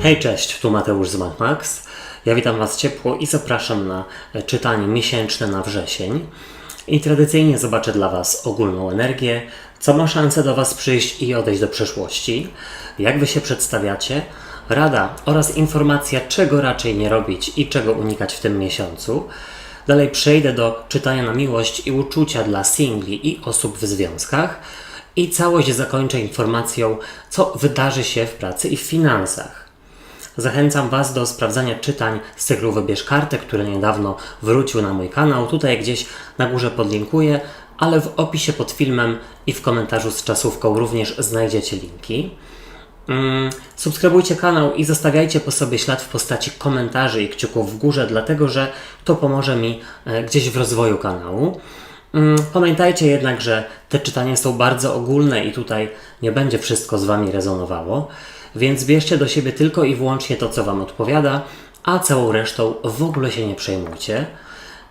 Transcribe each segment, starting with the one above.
Hej, cześć, tu Mateusz z MatMax. Ja witam Was ciepło i zapraszam na czytanie miesięczne na wrzesień. I tradycyjnie zobaczę dla Was ogólną energię, co ma szansę do Was przyjść i odejść do przeszłości, jak Wy się przedstawiacie, rada oraz informacja, czego raczej nie robić i czego unikać w tym miesiącu. Dalej przejdę do czytania na miłość i uczucia dla singli i osób w związkach. I całość zakończę informacją, co wydarzy się w pracy i w finansach. Zachęcam Was do sprawdzania czytań z cyklu Wybierz kartę, który niedawno wrócił na mój kanał. Tutaj gdzieś na górze podlinkuję, ale w opisie pod filmem i w komentarzu z czasówką również znajdziecie linki. Subskrybujcie kanał i zostawiajcie po sobie ślad w postaci komentarzy i kciuków w górze, dlatego że to pomoże mi gdzieś w rozwoju kanału. Pamiętajcie jednak, że te czytania są bardzo ogólne i tutaj nie będzie wszystko z Wami rezonowało, więc bierzcie do siebie tylko i wyłącznie to, co Wam odpowiada, a całą resztą w ogóle się nie przejmujcie.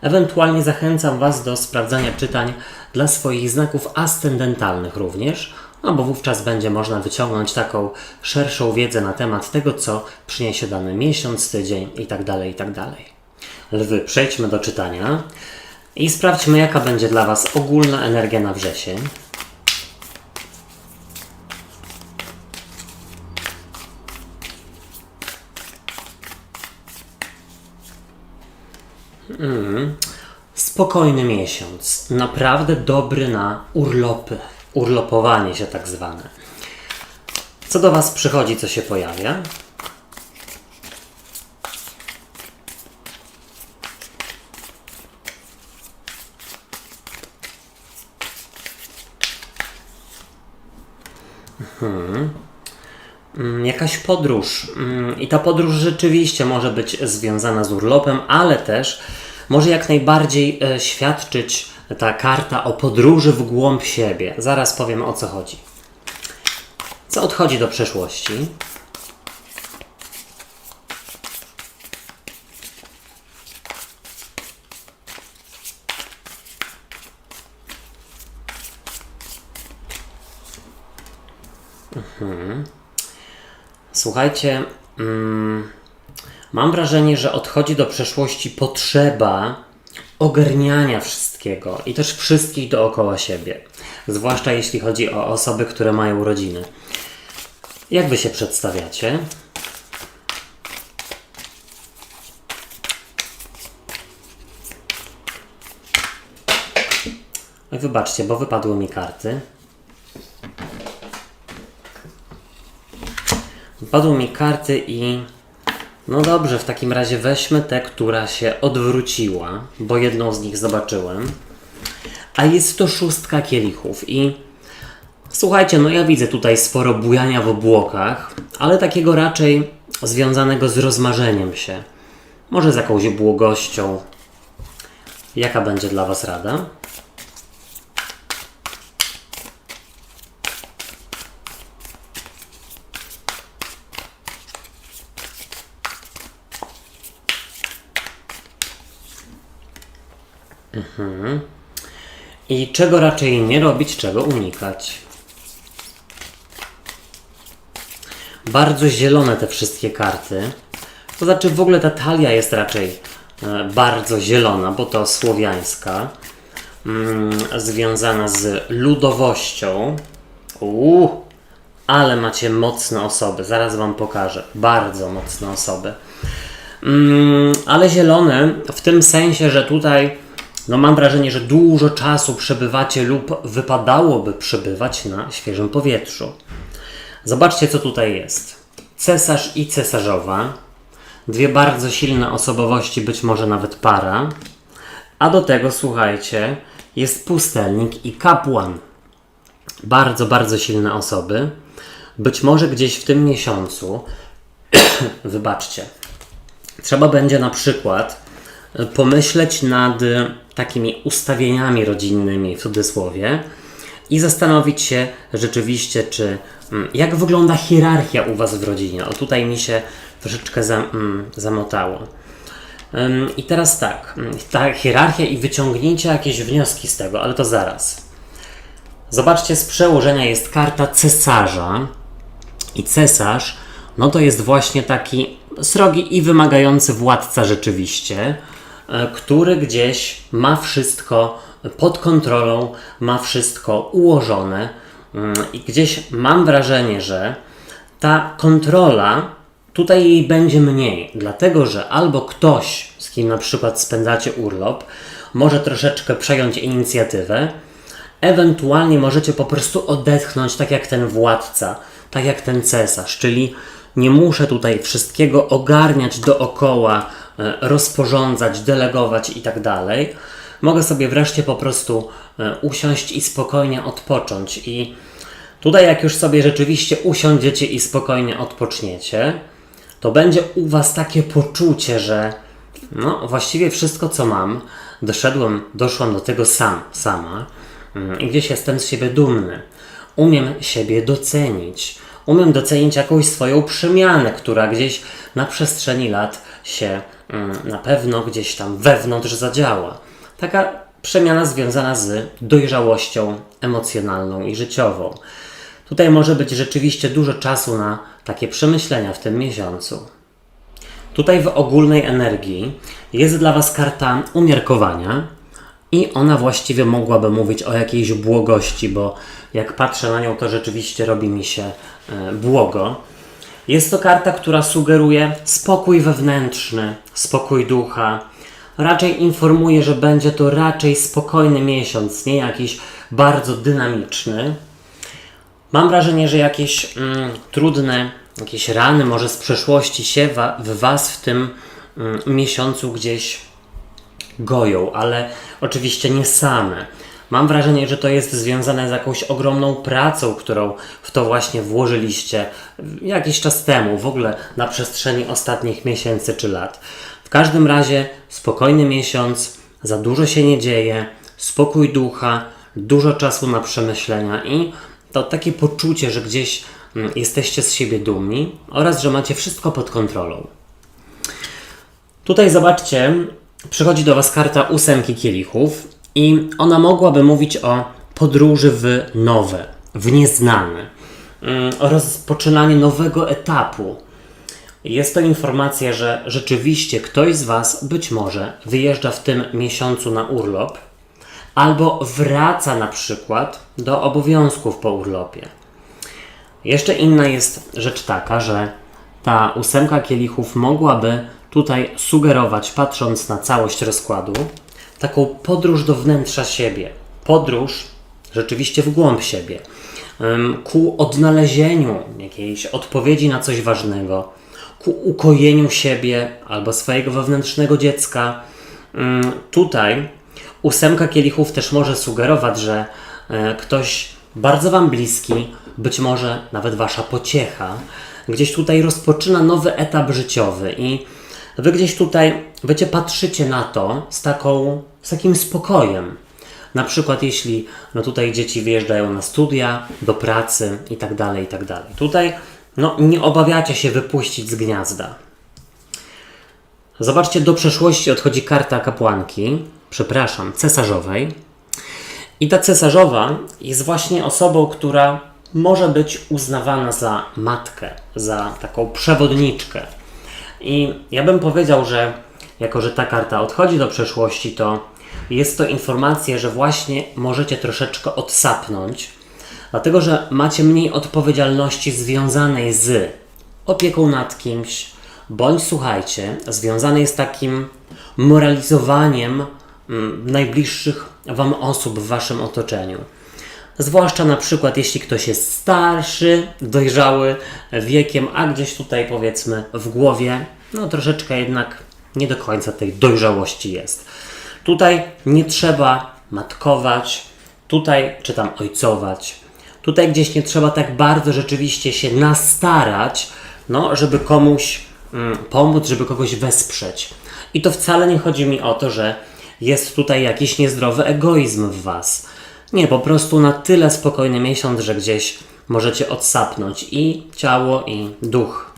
Ewentualnie zachęcam Was do sprawdzania czytań dla swoich znaków ascendentalnych również, no bo wówczas będzie można wyciągnąć taką szerszą wiedzę na temat tego, co przyniesie dany miesiąc, tydzień itd., itd. Lwy, przejdźmy do czytania i sprawdźmy, jaka będzie dla Was ogólna energia na wrzesień. Spokojny miesiąc, naprawdę dobry na urlopy, urlopowanie się tak zwane. Co do Was przychodzi, co się pojawia? Jakaś podróż i ta podróż rzeczywiście może być związana z urlopem, ale też może jak najbardziej świadczyć ta karta o podróży w głąb siebie. Zaraz powiem, o co chodzi. Co odchodzi do przeszłości? Słuchajcie, mam wrażenie, że odchodzi do przeszłości potrzeba ogarniania wszystkiego i też wszystkich dookoła siebie. Zwłaszcza jeśli chodzi o osoby, które mają rodziny. Jak Wy się przedstawiacie? Wybaczcie, bo wypadły mi karty. Wypadły mi karty i no dobrze, w takim razie weźmy tę, która się odwróciła, bo jedną z nich zobaczyłem. A jest to 6 kielichów i słuchajcie, no ja widzę tutaj sporo bujania w obłokach, ale takiego raczej związanego z rozmarzeniem się. Może z jakąś błogością. Jaka będzie dla Was rada? I czego raczej nie robić, czego unikać? Bardzo zielone te wszystkie karty. To znaczy w ogóle ta talia jest raczej bardzo zielona, bo to słowiańska. Związana z ludowością. Ale macie mocne osoby. Zaraz Wam pokażę. Bardzo mocne osoby. Ale zielone w tym sensie, że tutaj no mam wrażenie, że dużo czasu przebywacie lub wypadałoby przebywać na świeżym powietrzu. Zobaczcie, co tutaj jest. Cesarz i cesarzowa. Dwie bardzo silne osobowości, być może nawet para. A do tego, słuchajcie, jest pustelnik i kapłan. Bardzo, bardzo silne osoby. Być może gdzieś w tym miesiącu, wybaczcie, trzeba będzie na przykład pomyśleć nad takimi ustawieniami rodzinnymi, w cudzysłowie, i zastanowić się rzeczywiście, jak wygląda hierarchia u Was w rodzinie. O, tutaj mi się troszeczkę zamotało. I teraz tak, ta hierarchia i wyciągnijcie jakieś wnioski z tego, ale to zaraz. Zobaczcie, z przełożenia jest karta cesarza i cesarz no to jest właśnie taki srogi i wymagający władca rzeczywiście, który gdzieś ma wszystko pod kontrolą, ma wszystko ułożone i gdzieś mam wrażenie, że ta kontrola tutaj jej będzie mniej, dlatego że albo ktoś, z kim na przykład spędzacie urlop, może troszeczkę przejąć inicjatywę, ewentualnie możecie po prostu odetchnąć tak jak ten władca, tak jak ten cesarz, czyli nie muszę tutaj wszystkiego ogarniać dookoła, rozporządzać, delegować i tak dalej. Mogę sobie wreszcie po prostu usiąść i spokojnie odpocząć. I tutaj jak już sobie rzeczywiście usiądziecie i spokojnie odpoczniecie, to będzie u Was takie poczucie, że no właściwie wszystko co mam, doszłam do tego sama i gdzieś jestem z siebie dumny. Umiem siebie docenić. Umiem docenić jakąś swoją przemianę, która gdzieś na przestrzeni lat się na pewno gdzieś tam wewnątrz zadziała. Taka przemiana związana z dojrzałością emocjonalną i życiową. Tutaj może być rzeczywiście dużo czasu na takie przemyślenia w tym miesiącu. Tutaj w ogólnej energii jest dla Was karta umiarkowania i ona właściwie mogłaby mówić o jakiejś błogości, bo jak patrzę na nią, to rzeczywiście robi mi się błogo. Jest to karta, która sugeruje spokój wewnętrzny, spokój ducha. Raczej informuje, że będzie to raczej spokojny miesiąc, nie jakiś bardzo dynamiczny. Mam wrażenie, że jakieś trudne, jakieś rany może z przeszłości się w Was w tym miesiącu gdzieś goją, ale oczywiście nie same. Mam wrażenie, że to jest związane z jakąś ogromną pracą, którą w to właśnie włożyliście jakiś czas temu, w ogóle na przestrzeni ostatnich miesięcy czy lat. W każdym razie spokojny miesiąc, za dużo się nie dzieje, spokój ducha, dużo czasu na przemyślenia i to takie poczucie, że gdzieś jesteście z siebie dumni oraz, że macie wszystko pod kontrolą. Tutaj zobaczcie, przychodzi do Was karta 8 kielichów i ona mogłaby mówić o podróży w nowe, w nieznane, o rozpoczynaniu nowego etapu. Jest to informacja, że rzeczywiście ktoś z Was być może wyjeżdża w tym miesiącu na urlop albo wraca na przykład do obowiązków po urlopie. Jeszcze inna jest rzecz taka, że ta 8 kielichów mogłaby tutaj sugerować, patrząc na całość rozkładu, taką podróż do wnętrza siebie. Podróż rzeczywiście w głąb siebie. Ku odnalezieniu jakiejś odpowiedzi na coś ważnego. Ku ukojeniu siebie albo swojego wewnętrznego dziecka. Tutaj 8 kielichów też może sugerować, że ktoś bardzo Wam bliski, być może nawet Wasza pociecha, gdzieś tutaj rozpoczyna nowy etap życiowy i Wy gdzieś tutaj, wiecie, patrzycie na to z takim spokojem. Na przykład jeśli tutaj dzieci wyjeżdżają na studia, do pracy i tak dalej, i tak dalej. Tutaj nie obawiacie się wypuścić z gniazda. Zobaczcie, do przeszłości odchodzi karta kapłanki, cesarzowej. I ta cesarzowa jest właśnie osobą, która może być uznawana za matkę, za taką przewodniczkę. I ja bym powiedział, że jako że ta karta odchodzi do przeszłości, to jest to informacja, że właśnie możecie troszeczkę odsapnąć, dlatego że macie mniej odpowiedzialności związanej z opieką nad kimś, bądź słuchajcie, związanej z takim moralizowaniem najbliższych Wam osób w Waszym otoczeniu. Zwłaszcza na przykład jeśli ktoś jest starszy, dojrzały wiekiem, a gdzieś tutaj powiedzmy w głowie, troszeczkę jednak nie do końca tej dojrzałości jest. Tutaj nie trzeba matkować, tutaj czy tam ojcować. Tutaj gdzieś nie trzeba tak bardzo rzeczywiście się nastarać, żeby komuś pomóc, żeby kogoś wesprzeć. I to wcale nie chodzi mi o to, że jest tutaj jakiś niezdrowy egoizm w Was. Nie, po prostu na tyle spokojny miesiąc, że gdzieś możecie odsapnąć i ciało, i duch.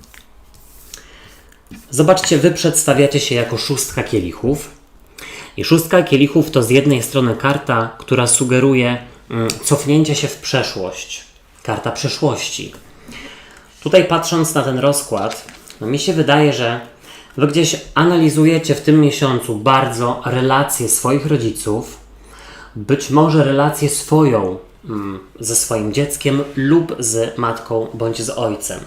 Zobaczcie, Wy przedstawiacie się jako 6 kielichów. I 6 kielichów to z jednej strony karta, która sugeruje cofnięcie się w przeszłość. Karta przeszłości. Tutaj patrząc na ten rozkład, no mi się wydaje, że wy gdzieś analizujecie w tym miesiącu bardzo relacje swoich rodziców, być może relację swoją ze swoim dzieckiem lub z matką bądź z ojcem.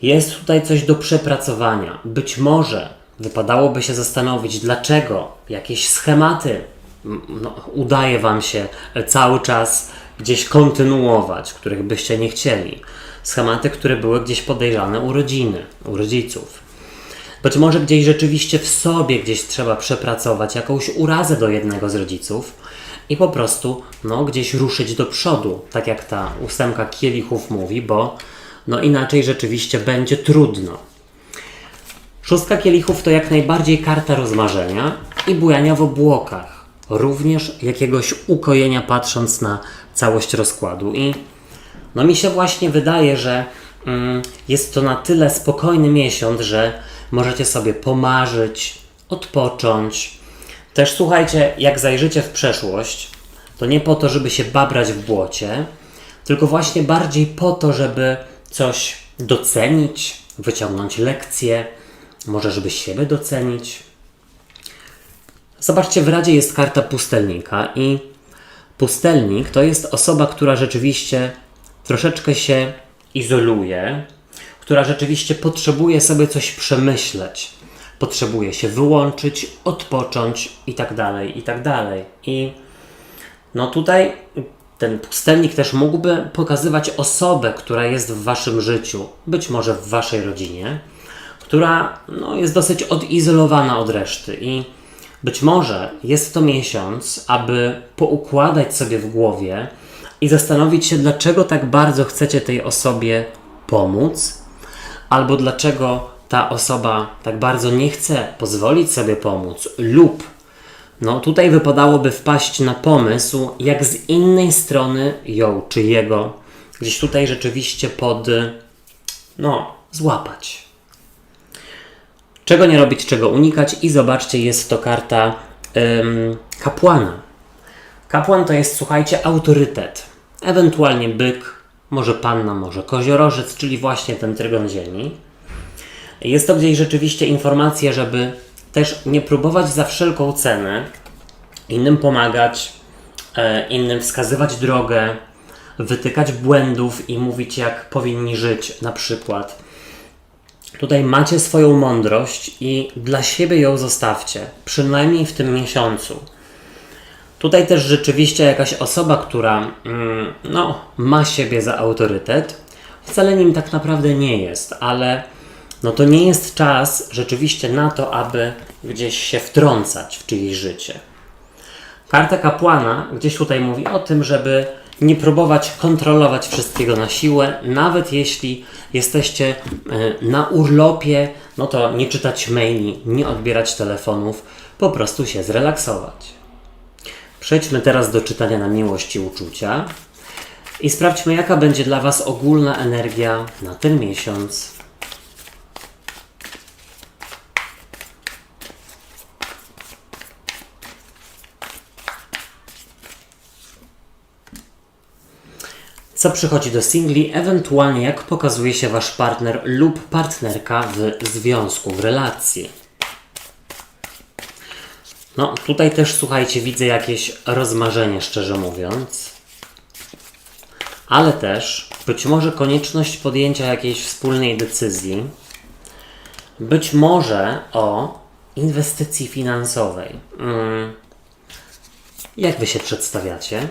Jest tutaj coś do przepracowania. Być może wypadałoby się zastanowić, dlaczego jakieś schematy udaje wam się cały czas gdzieś kontynuować, których byście nie chcieli. Schematy, które były gdzieś podejrzane u rodziny, u rodziców. Być może gdzieś rzeczywiście w sobie gdzieś trzeba przepracować jakąś urazę do jednego z rodziców i po prostu gdzieś ruszyć do przodu, tak jak ta 8 kielichów mówi, bo inaczej rzeczywiście będzie trudno. 6 kielichów to jak najbardziej karta rozmarzenia i bujania w obłokach. Również jakiegoś ukojenia, patrząc na całość rozkładu. I mi się właśnie wydaje, że jest to na tyle spokojny miesiąc, że możecie sobie pomarzyć, odpocząć. Też słuchajcie, jak zajrzycie w przeszłość, to nie po to, żeby się babrać w błocie, tylko właśnie bardziej po to, żeby coś docenić, wyciągnąć lekcje, może żeby siebie docenić. Zobaczcie, w Radzie jest karta pustelnika i pustelnik to jest osoba, która rzeczywiście troszeczkę się izoluje, która rzeczywiście potrzebuje sobie coś przemyśleć, potrzebuje się wyłączyć, odpocząć i tak dalej, i tak dalej. I tutaj ten pustelnik też mógłby pokazywać osobę, która jest w waszym życiu, być może w waszej rodzinie, która jest dosyć odizolowana od reszty i być może jest to miesiąc, aby poukładać sobie w głowie i zastanowić się, dlaczego tak bardzo chcecie tej osobie pomóc, albo dlaczego ta osoba tak bardzo nie chce pozwolić sobie pomóc, lub tutaj wypadałoby wpaść na pomysł, jak z innej strony ją czy jego gdzieś tutaj rzeczywiście złapać. Czego nie robić, czego unikać i zobaczcie, jest to karta kapłana. Kapłan to jest, słuchajcie, autorytet. Ewentualnie byk, może panna, może koziorożec, czyli właśnie ten trygon ziemi. Jest to gdzieś rzeczywiście informacja, żeby też nie próbować za wszelką cenę innym pomagać, innym wskazywać drogę, wytykać błędów i mówić, jak powinni żyć na przykład. Tutaj macie swoją mądrość i dla siebie ją zostawcie, przynajmniej w tym miesiącu. Tutaj też rzeczywiście jakaś osoba, która ma siebie za autorytet, wcale nim tak naprawdę nie jest, ale to nie jest czas rzeczywiście na to, aby gdzieś się wtrącać w czyjeś życie. Karta kapłana gdzieś tutaj mówi o tym, żeby nie próbować kontrolować wszystkiego na siłę, nawet jeśli jesteście na urlopie, to nie czytać maili, nie odbierać telefonów, po prostu się zrelaksować. Przejdźmy teraz do czytania na miłość i uczucia i sprawdźmy, jaka będzie dla was ogólna energia na ten miesiąc. Co przychodzi do singli, ewentualnie jak pokazuje się wasz partner lub partnerka w związku, w relacji. Tutaj też, słuchajcie, widzę jakieś rozmarzenie, szczerze mówiąc. Ale też być może konieczność podjęcia jakiejś wspólnej decyzji. Być może o inwestycji finansowej. Jak wy się przedstawiacie?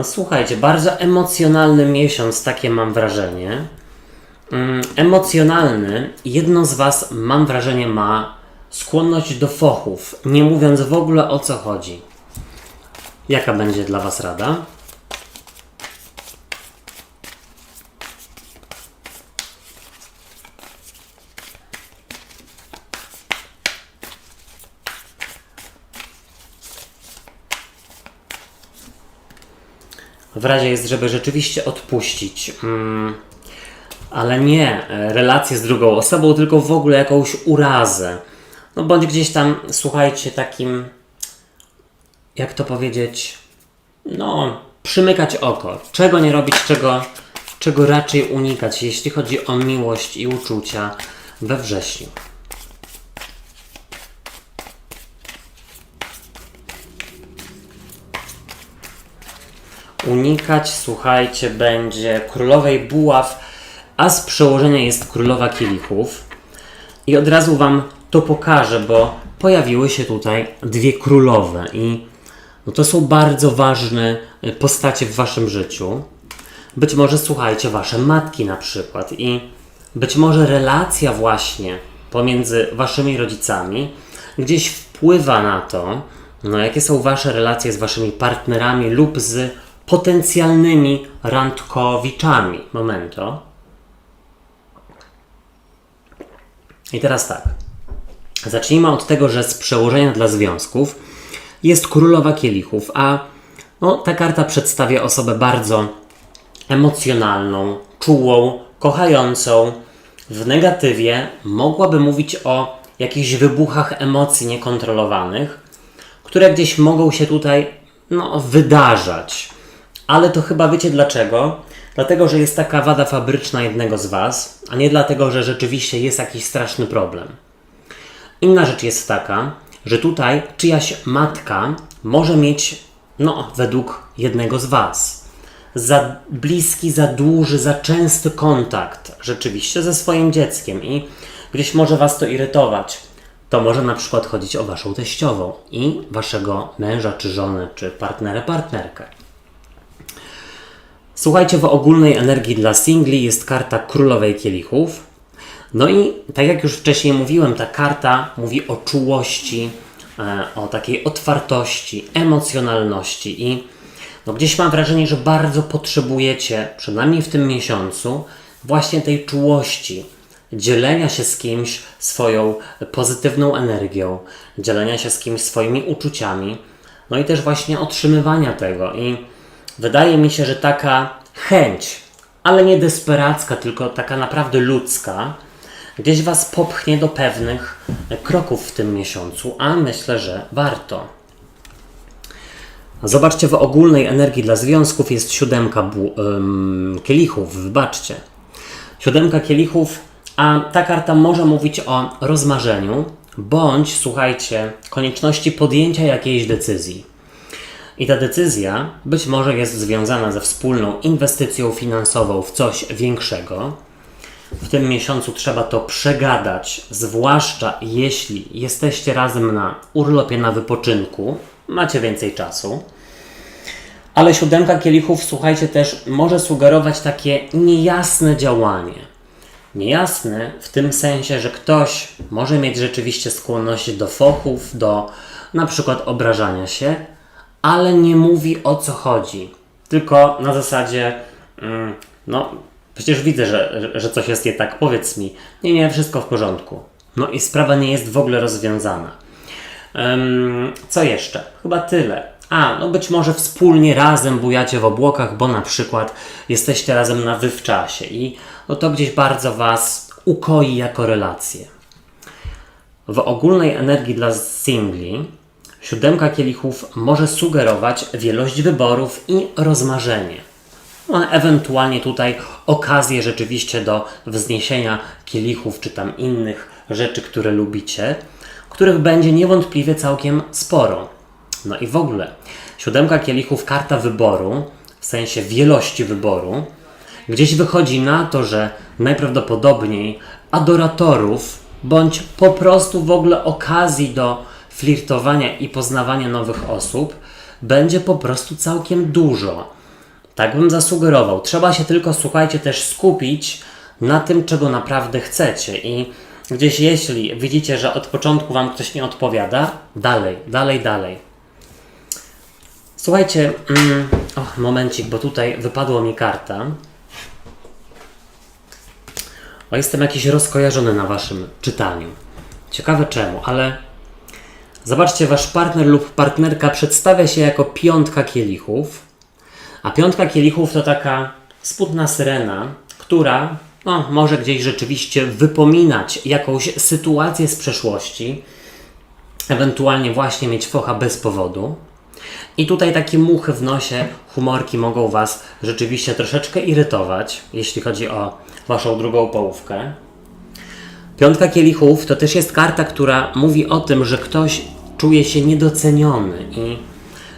Słuchajcie, bardzo emocjonalny miesiąc, takie mam wrażenie. Emocjonalny. Jedno z was, mam wrażenie, ma skłonność do fochów, nie mówiąc w ogóle, o co chodzi. Jaka będzie dla was rada? w razie jest, żeby rzeczywiście odpuścić, ale nie relację z drugą osobą, tylko w ogóle jakąś urazę. No bądź gdzieś tam, słuchajcie, takim, jak to powiedzieć, no, przymykać oko. Czego nie robić, czego raczej unikać, jeśli chodzi o miłość i uczucia we wrześniu. Unikać, słuchajcie, będzie królowej buław, a z przełożenia jest królowa kielichów. I od razu wam to pokażę, bo pojawiły się tutaj dwie królowe i no to są bardzo ważne postacie w waszym życiu. Być może, słuchajcie, wasze matki na przykład i być może relacja właśnie pomiędzy waszymi rodzicami gdzieś wpływa na to, no jakie są wasze relacje z waszymi partnerami lub z potencjalnymi randkowiczami. Momento. I teraz tak. Zacznijmy od tego, że z przełożenia dla związków jest królowa kielichów, a no, ta karta przedstawia osobę bardzo emocjonalną, czułą, kochającą. W negatywie mogłaby mówić o jakichś wybuchach emocji niekontrolowanych, które gdzieś mogą się tutaj wydarzać. Ale to chyba wiecie dlaczego? Dlatego, że jest taka wada fabryczna jednego z was, a nie dlatego, że rzeczywiście jest jakiś straszny problem. Inna rzecz jest taka, że tutaj czyjaś matka może mieć, według jednego z was, za bliski, za duży, za częsty kontakt rzeczywiście ze swoim dzieckiem i gdzieś może was to irytować. To może na przykład chodzić o waszą teściową i waszego męża, czy żonę, czy partnera, partnerkę. Słuchajcie, w ogólnej energii dla singli jest karta królowej kielichów. No i tak jak już wcześniej mówiłem, ta karta mówi o czułości, o takiej otwartości, emocjonalności i gdzieś mam wrażenie, że bardzo potrzebujecie, przynajmniej w tym miesiącu, właśnie tej czułości, dzielenia się z kimś swoją pozytywną energią, dzielenia się z kimś swoimi uczuciami, no i też właśnie otrzymywania tego. I wydaje mi się, że taka chęć, ale nie desperacka, tylko taka naprawdę ludzka, gdzieś was popchnie do pewnych kroków w tym miesiącu, a myślę, że warto. Zobaczcie, w ogólnej energii dla związków jest 7 kielichów, wybaczcie. 7 kielichów, a ta karta może mówić o rozmarzeniu, bądź, słuchajcie, konieczności podjęcia jakiejś decyzji. I ta decyzja być może jest związana ze wspólną inwestycją finansową w coś większego. W tym miesiącu trzeba to przegadać, zwłaszcza jeśli jesteście razem na urlopie, na wypoczynku, macie więcej czasu. Ale 7 kielichów, słuchajcie, też może sugerować takie niejasne działanie. Niejasne w tym sensie, że ktoś może mieć rzeczywiście skłonność do fochów, do na przykład obrażania się, ale nie mówi o co chodzi. Tylko na zasadzie, przecież widzę, że coś jest nie tak, powiedz mi. Nie, wszystko w porządku. No i sprawa nie jest w ogóle rozwiązana. Co jeszcze? Chyba tyle. Być może wspólnie razem bujacie w obłokach, bo na przykład jesteście razem na wywczasie i to gdzieś bardzo was ukoi jako relacje. W ogólnej energii dla singli 7 kielichów może sugerować wielość wyborów i rozmarzenie. Ewentualnie tutaj okazję rzeczywiście do wzniesienia kielichów, czy tam innych rzeczy, które lubicie, których będzie niewątpliwie całkiem sporo. No i w ogóle 7 kielichów, karta wyboru, w sensie wielości wyboru, gdzieś wychodzi na to, że najprawdopodobniej adoratorów, bądź po prostu w ogóle okazji do flirtowania i poznawania nowych osób będzie po prostu całkiem dużo. Tak bym zasugerował. Trzeba się tylko, słuchajcie, też skupić na tym, czego naprawdę chcecie i gdzieś jeśli widzicie, że od początku wam ktoś nie odpowiada, dalej. Słuchajcie, momencik, bo tutaj wypadła mi karta. Jestem jakiś rozkojarzony na waszym czytaniu. Ciekawe czemu, ale zobaczcie, wasz partner lub partnerka przedstawia się jako 5 kielichów, A piątka kielichów to taka smutna syrena, która może gdzieś rzeczywiście wypominać jakąś sytuację z przeszłości, ewentualnie właśnie mieć focha bez powodu. I tutaj takie muchy w nosie, humorki mogą Was rzeczywiście troszeczkę irytować, jeśli chodzi o Waszą drugą połówkę. Piątka kielichów to też jest karta, która mówi o tym, że ktoś czuje się niedoceniony i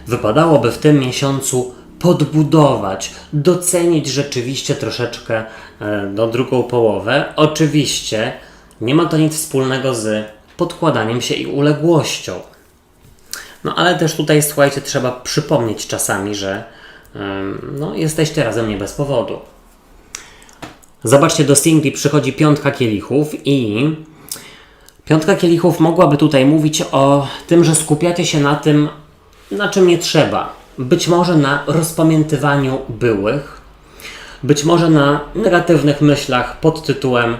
wypadałoby w tym miesiącu podbudować, docenić rzeczywiście troszeczkę drugą połowę. Oczywiście nie ma to nic wspólnego z podkładaniem się i uległością. No ale też tutaj, słuchajcie, trzeba przypomnieć czasami, że jesteście razem nie bez powodu. Zobaczcie, do singli przychodzi piątka kielichów i piątka kielichów mogłaby tutaj mówić o tym, że skupiacie się na tym, na czym nie trzeba. Być może na rozpamiętywaniu byłych, być może na negatywnych myślach pod tytułem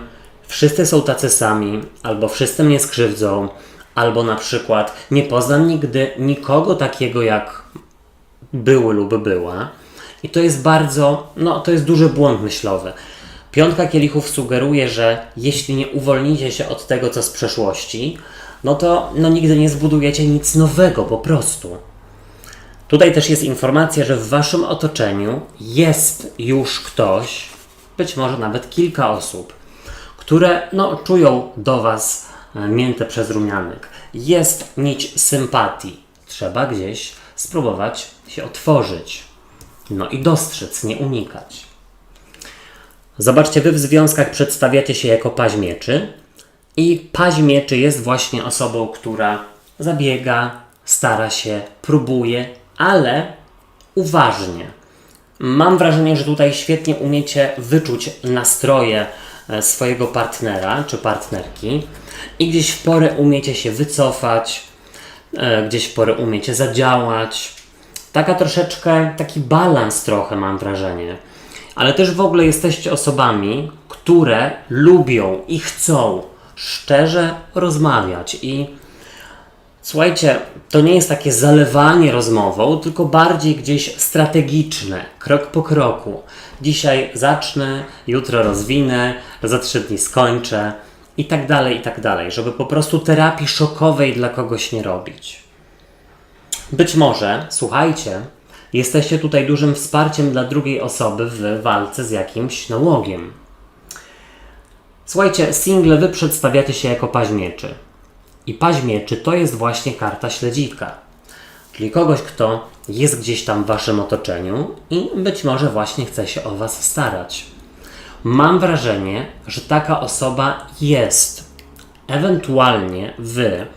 wszyscy są tacy sami, albo wszyscy mnie skrzywdzą, albo na przykład nie poznam nigdy nikogo takiego jak były lub była. I to jest to jest duży błąd myślowy. Piątka kielichów sugeruje, że jeśli nie uwolnicie się od tego, co z przeszłości, to nigdy nie zbudujecie nic nowego po prostu. Tutaj też jest informacja, że w Waszym otoczeniu jest już ktoś, być może nawet kilka osób, które czują do Was mięte przez rumianek. Jest nić sympatii. Trzeba gdzieś spróbować się otworzyć. I dostrzec, nie unikać. Zobaczcie, Wy w związkach przedstawiacie się jako paź mieczy i paź mieczy jest właśnie osobą, która zabiega, stara się, próbuje, ale uważnie. Mam wrażenie, że tutaj świetnie umiecie wyczuć nastroje swojego partnera czy partnerki i gdzieś w porę umiecie się wycofać, gdzieś w porę umiecie zadziałać. Taki balans trochę, mam wrażenie. Ale też w ogóle jesteście osobami, które lubią i chcą szczerze rozmawiać. I słuchajcie, to nie jest takie zalewanie rozmową, tylko bardziej gdzieś strategiczne, krok po kroku. Dzisiaj zacznę, jutro rozwinę, za 3 dni skończę i tak dalej, żeby po prostu terapii szokowej dla kogoś nie robić. Być może, słuchajcie, jesteście tutaj dużym wsparciem dla drugiej osoby w walce z jakimś nałogiem. Słuchajcie, single Wy przedstawiacie się jako paź mieczy. I paź mieczy to jest właśnie karta śledzika. Czyli kogoś, kto jest gdzieś tam w Waszym otoczeniu i być może właśnie chce się o Was starać. Mam wrażenie, że taka osoba jest. Ewentualnie Wy,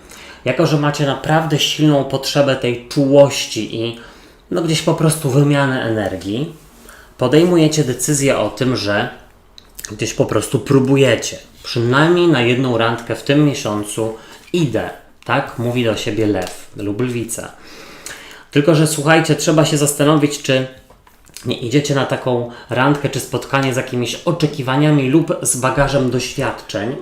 jako że macie naprawdę silną potrzebę tej czułości i gdzieś po prostu wymiany energii, podejmujecie decyzję o tym, że gdzieś po prostu próbujecie. Przynajmniej na jedną randkę w tym miesiącu idę. Tak mówi do siebie lew lub lwica. Tylko że słuchajcie, trzeba się zastanowić, czy nie idziecie na taką randkę czy spotkanie z jakimiś oczekiwaniami lub z bagażem doświadczeń,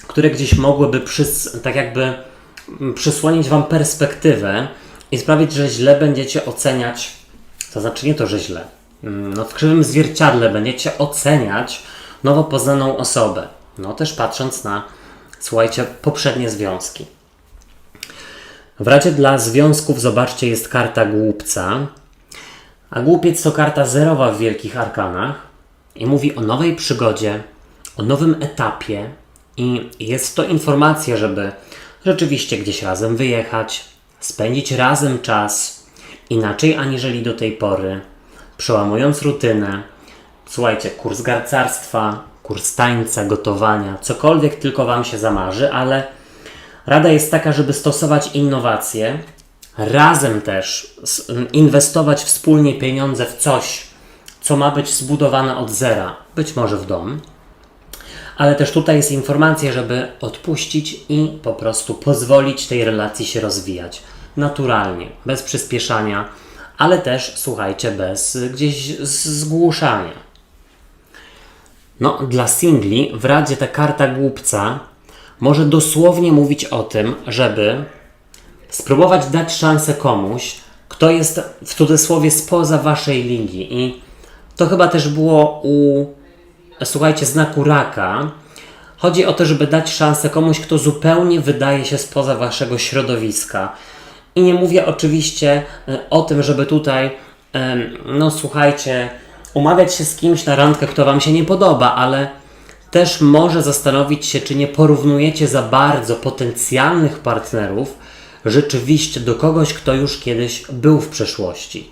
które gdzieś mogłyby przysłonić Wam perspektywę i sprawić, że źle będziecie oceniać, to znaczy nie to, że źle, w krzywym zwierciadle będziecie oceniać nowo poznaną osobę. Też patrząc na, słuchajcie, poprzednie związki. W razie dla związków, zobaczcie, jest karta głupca, a głupiec to karta zerowa w wielkich arkanach i mówi o nowej przygodzie, o nowym etapie i jest to informacja, żeby rzeczywiście gdzieś razem wyjechać, spędzić razem czas, inaczej aniżeli do tej pory, przełamując rutynę. Słuchajcie, kurs garcarstwa, kurs tańca, gotowania, cokolwiek tylko Wam się zamarzy, ale rada jest taka, żeby stosować innowacje, razem też inwestować wspólnie pieniądze w coś, co ma być zbudowane od zera, być może w dom. Ale też tutaj jest informacja, żeby odpuścić i po prostu pozwolić tej relacji się rozwijać naturalnie, bez przyspieszania, ale też, słuchajcie, bez gdzieś zgłuszania. Dla singli w radzie ta karta głupca może dosłownie mówić o tym, żeby spróbować dać szansę komuś, kto jest w cudzysłowie spoza waszej ligi. I to chyba też było u, słuchajcie, znaku raka. Chodzi o to, żeby dać szansę komuś, kto zupełnie wydaje się spoza waszego środowiska. I nie mówię oczywiście o tym, żeby tutaj, no słuchajcie, umawiać się z kimś na randkę, kto wam się nie podoba, ale też może zastanowić się, czy nie porównujecie za bardzo potencjalnych partnerów rzeczywiście do kogoś, kto już kiedyś był w przeszłości.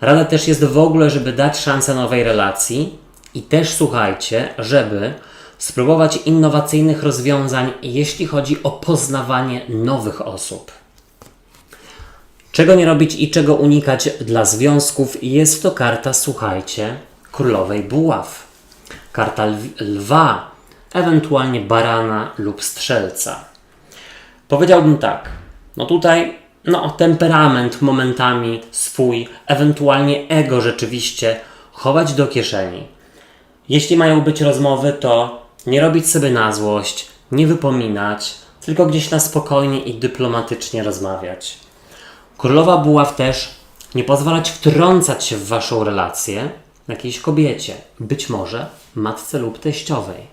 Rada też jest w ogóle, żeby dać szansę nowej relacji i też słuchajcie, żeby spróbować innowacyjnych rozwiązań, jeśli chodzi o poznawanie nowych osób. Czego nie robić i czego unikać dla związków? Jest to karta, słuchajcie, królowej buław. Karta lwa, ewentualnie barana lub strzelca. Powiedziałbym tak, no tutaj temperament momentami swój, ewentualnie ego rzeczywiście chować do kieszeni. Jeśli mają być rozmowy, to nie robić sobie na złość, nie wypominać, tylko gdzieś na spokojnie i dyplomatycznie rozmawiać. Królowa buław też nie pozwalać wtrącać się w waszą relację jakiejś kobiecie, być może matce lub teściowej.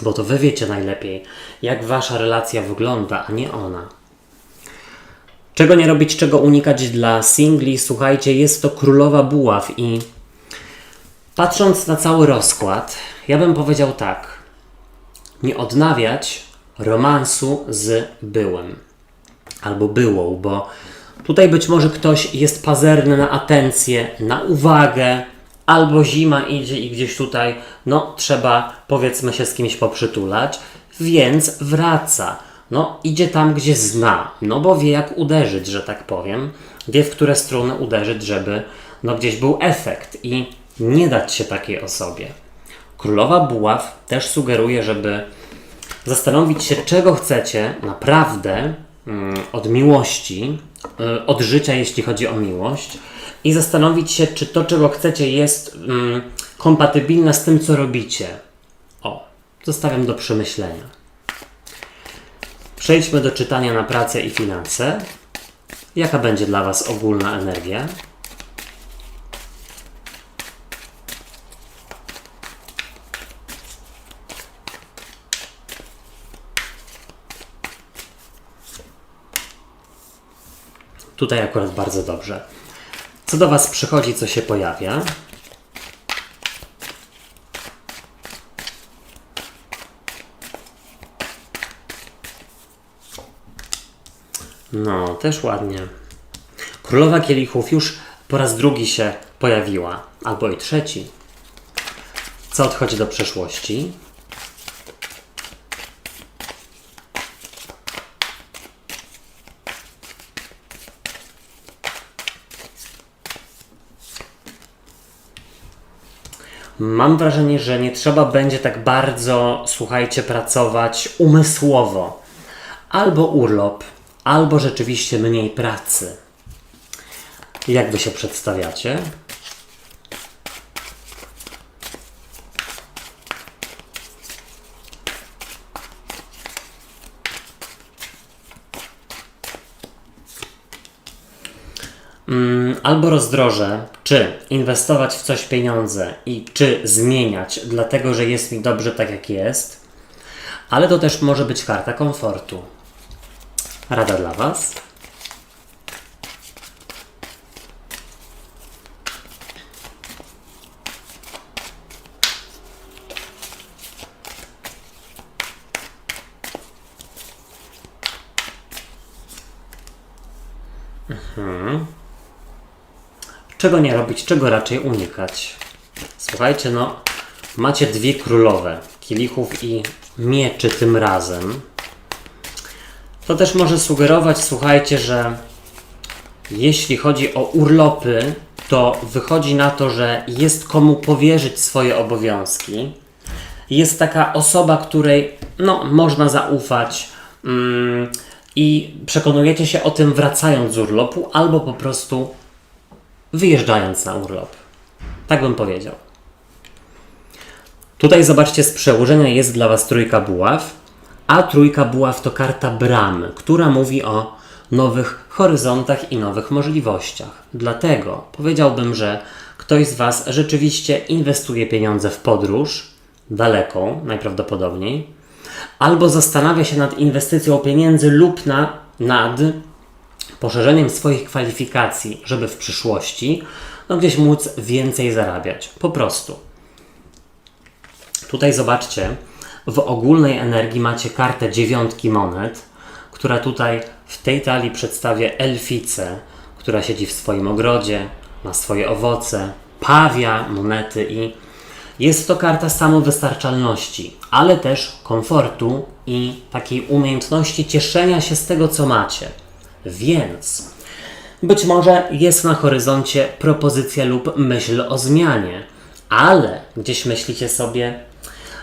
Bo to wy wiecie najlepiej, jak wasza relacja wygląda, a nie ona. Czego nie robić, czego unikać dla singli? Słuchajcie, jest to królowa buław i patrząc na cały rozkład, ja bym powiedział tak. Nie odnawiać romansu z byłym albo byłą, bo tutaj być może ktoś jest pazerny na atencję, na uwagę, albo zima idzie i gdzieś tutaj, trzeba powiedzmy się z kimś poprzytulać, więc wraca. Idzie tam, gdzie zna, bo wie jak uderzyć, że tak powiem. Wie, w które struny uderzyć, żeby gdzieś był efekt i nie dać się takiej osobie. Królowa buław też sugeruje, żeby zastanowić się, czego chcecie naprawdę od miłości, od życia, jeśli chodzi o miłość, i zastanowić się, czy to, czego chcecie, jest kompatybilne z tym, co robicie. Zostawiam do przemyślenia. Przejdźmy do czytania na pracę i finanse. Jaka będzie dla was ogólna energia? Tutaj akurat bardzo dobrze. Co do was przychodzi, co się pojawia? Też ładnie. Królowa kielichów już po raz drugi się pojawiła, albo i trzeci. Co odchodzi do przeszłości? Mam wrażenie, że nie trzeba będzie tak bardzo, słuchajcie, pracować umysłowo. Albo urlop, albo rzeczywiście mniej pracy. Jak wy się przedstawiacie? Albo rozdrożę, czy inwestować w coś pieniądze i czy zmieniać, dlatego że jest mi dobrze tak jak jest, ale to też może być karta komfortu. Rada dla was. Czego nie robić, czego raczej unikać? Słuchajcie, macie dwie królowe kielichów i mieczy tym razem. To też może sugerować, słuchajcie, że jeśli chodzi o urlopy, to wychodzi na to, że jest komu powierzyć swoje obowiązki. Jest taka osoba, której można zaufać i przekonujecie się o tym wracając z urlopu albo po prostu wyjeżdżając na urlop. Tak bym powiedział. Tutaj zobaczcie, z przełożenia jest dla was trójka buław, a trójka buław to karta bramy, która mówi o nowych horyzontach i nowych możliwościach. Dlatego powiedziałbym, że ktoś z Was rzeczywiście inwestuje pieniądze w podróż, daleką najprawdopodobniej, albo zastanawia się nad inwestycją pieniędzy lub nad poszerzeniem swoich kwalifikacji, żeby w przyszłości gdzieś móc więcej zarabiać. Po prostu. Tutaj zobaczcie, w ogólnej energii macie kartę 9 monet, która tutaj w tej talii przedstawia elficę, która siedzi w swoim ogrodzie, ma swoje owoce, pawia monety i jest to karta samowystarczalności, ale też komfortu i takiej umiejętności cieszenia się z tego, co macie. Więc być może jest na horyzoncie propozycja lub myśl o zmianie, ale gdzieś myślicie sobie,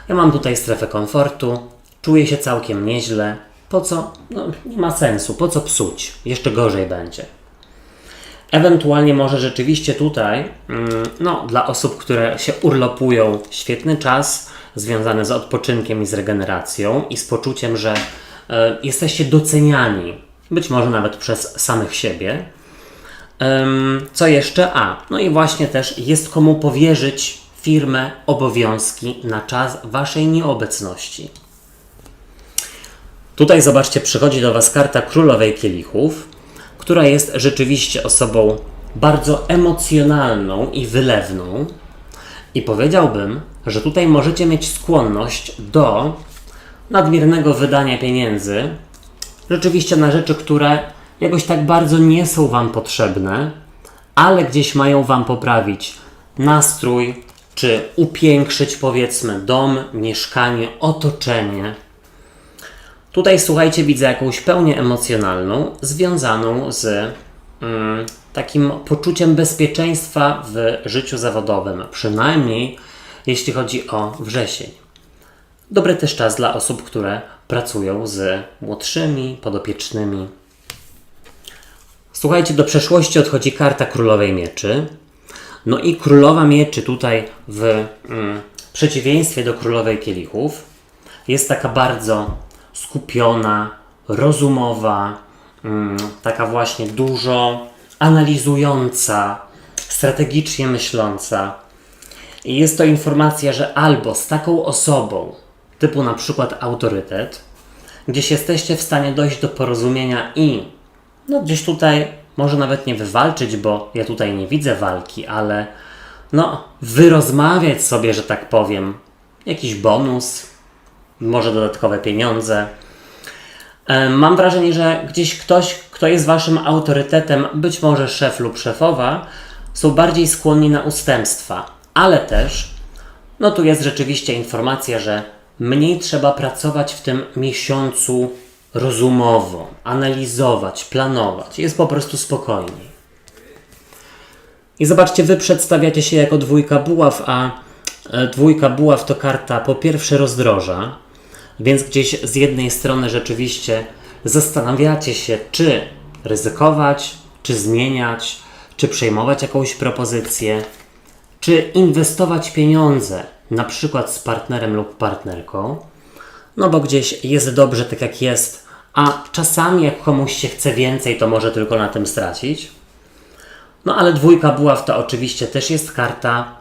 ja mam tutaj strefę komfortu, czuję się całkiem nieźle, po co? Nie ma sensu, po co psuć? Jeszcze gorzej będzie. Ewentualnie może rzeczywiście tutaj, dla osób, które się urlopują, świetny czas związany z odpoczynkiem i z regeneracją i z poczuciem, że jesteście doceniani, być może nawet przez samych siebie. Co jeszcze? I właśnie też jest komu powierzyć firmę, obowiązki na czas Waszej nieobecności. Tutaj zobaczcie, przychodzi do Was karta Królowej Kielichów, która jest rzeczywiście osobą bardzo emocjonalną i wylewną. I powiedziałbym, że tutaj możecie mieć skłonność do nadmiernego wydania pieniędzy, rzeczywiście na rzeczy, które jakoś tak bardzo nie są Wam potrzebne, ale gdzieś mają Wam poprawić nastrój, czy upiększyć, powiedzmy, dom, mieszkanie, otoczenie. Tutaj, słuchajcie, widzę jakąś pełnię emocjonalną związaną z takim poczuciem bezpieczeństwa w życiu zawodowym, przynajmniej jeśli chodzi o wrzesień. Dobry też czas dla osób, które pracują z młodszymi, podopiecznymi. Słuchajcie, do przeszłości odchodzi karta Królowej Mieczy. I Królowa Mieczy tutaj w przeciwieństwie do Królowej Kielichów jest taka bardzo skupiona, rozumowa, taka właśnie dużo analizująca, strategicznie myśląca. I jest to informacja, że albo z taką osobą, typu na przykład autorytet, gdzieś jesteście w stanie dojść do porozumienia i gdzieś tutaj może nawet nie wywalczyć, bo ja tutaj nie widzę walki, ale wyrozmawiać sobie, że tak powiem, jakiś bonus, może dodatkowe pieniądze. Mam wrażenie, że gdzieś ktoś, kto jest Waszym autorytetem, być może szef lub szefowa, są bardziej skłonni na ustępstwa, ale też tu jest rzeczywiście informacja, że mniej trzeba pracować w tym miesiącu rozumowo, analizować, planować. Jest po prostu spokojniej. I zobaczcie, Wy przedstawiacie się jako dwójka buław, a dwójka buław to karta po pierwsze rozdroża, więc gdzieś z jednej strony rzeczywiście zastanawiacie się, czy ryzykować, czy zmieniać, czy przejmować jakąś propozycję, czy inwestować pieniądze, na przykład z partnerem lub partnerką, bo gdzieś jest dobrze tak jak jest, a czasami jak komuś się chce więcej, to może tylko na tym stracić. Ale dwójka buław to oczywiście też jest karta,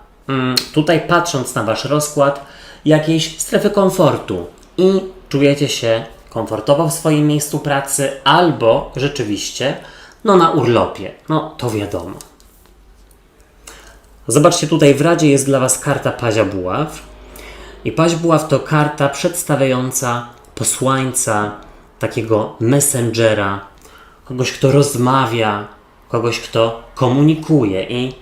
tutaj patrząc na Wasz rozkład, jakiejś strefy komfortu i czujecie się komfortowo w swoim miejscu pracy albo rzeczywiście na urlopie. To wiadomo. Zobaczcie, tutaj w Radzie jest dla Was karta Pazia Buław. I Paź Buław to karta przedstawiająca posłańca, takiego messengera, kogoś, kto rozmawia, kogoś, kto komunikuje. I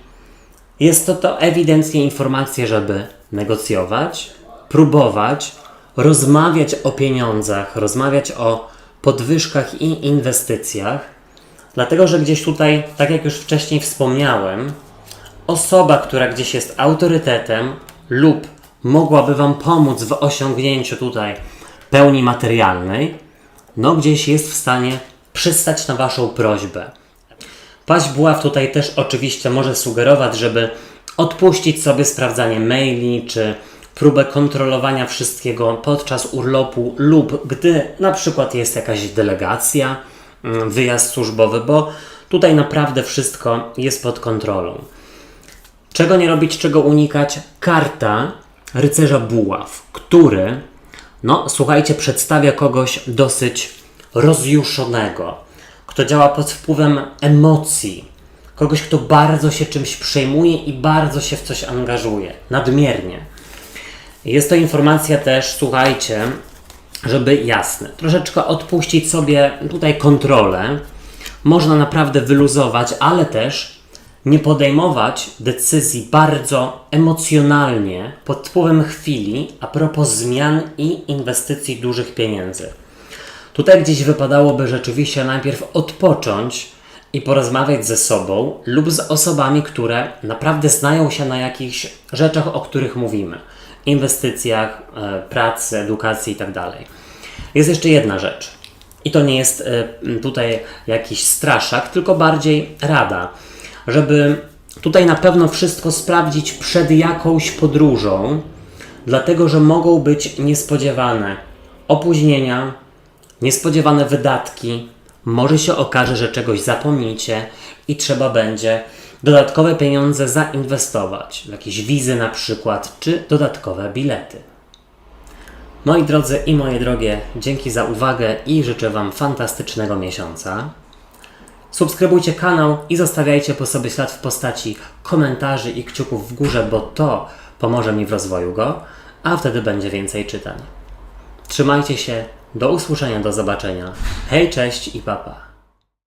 jest to ewidentnie informacja, żeby negocjować, próbować, rozmawiać o pieniądzach, rozmawiać o podwyżkach i inwestycjach. Dlatego, że gdzieś tutaj, tak jak już wcześniej wspomniałem, osoba, która gdzieś jest autorytetem lub mogłaby Wam pomóc w osiągnięciu tutaj pełni materialnej, gdzieś jest w stanie przystać na Waszą prośbę. Paź Buław tutaj też oczywiście może sugerować, żeby odpuścić sobie sprawdzanie maili, czy próbę kontrolowania wszystkiego podczas urlopu lub gdy na przykład jest jakaś delegacja wyjazd służbowy, bo tutaj naprawdę wszystko jest pod kontrolą. Czego nie robić, czego unikać? Karta rycerza buław, który, no słuchajcie, przedstawia kogoś dosyć rozjuszonego, kto działa pod wpływem emocji, kogoś, kto bardzo się czymś przejmuje i bardzo się w coś angażuje, nadmiernie. Jest to informacja też, słuchajcie, żeby jasne, troszeczkę odpuścić sobie tutaj kontrolę, można naprawdę wyluzować, ale też nie podejmować decyzji bardzo emocjonalnie, pod wpływem chwili, a propos zmian i inwestycji dużych pieniędzy. Tutaj gdzieś wypadałoby rzeczywiście najpierw odpocząć i porozmawiać ze sobą lub z osobami, które naprawdę znają się na jakichś rzeczach, o których mówimy. Inwestycjach, pracy, edukacji itd. Jest jeszcze jedna rzecz. I to nie jest tutaj jakiś straszak, tylko bardziej rada, żeby tutaj na pewno wszystko sprawdzić przed jakąś podróżą, dlatego że mogą być niespodziewane opóźnienia, niespodziewane wydatki, może się okaże, że czegoś zapomnicie i trzeba będzie dodatkowe pieniądze zainwestować w jakieś wizy na przykład, czy dodatkowe bilety. Moi drodzy i moje drogie, dzięki za uwagę i życzę Wam fantastycznego miesiąca. Subskrybujcie kanał i zostawiajcie po sobie ślad w postaci komentarzy i kciuków w górze, bo to pomoże mi w rozwoju go, a wtedy będzie więcej czytań. Trzymajcie się, do usłyszenia, do zobaczenia. Hej, cześć i papa.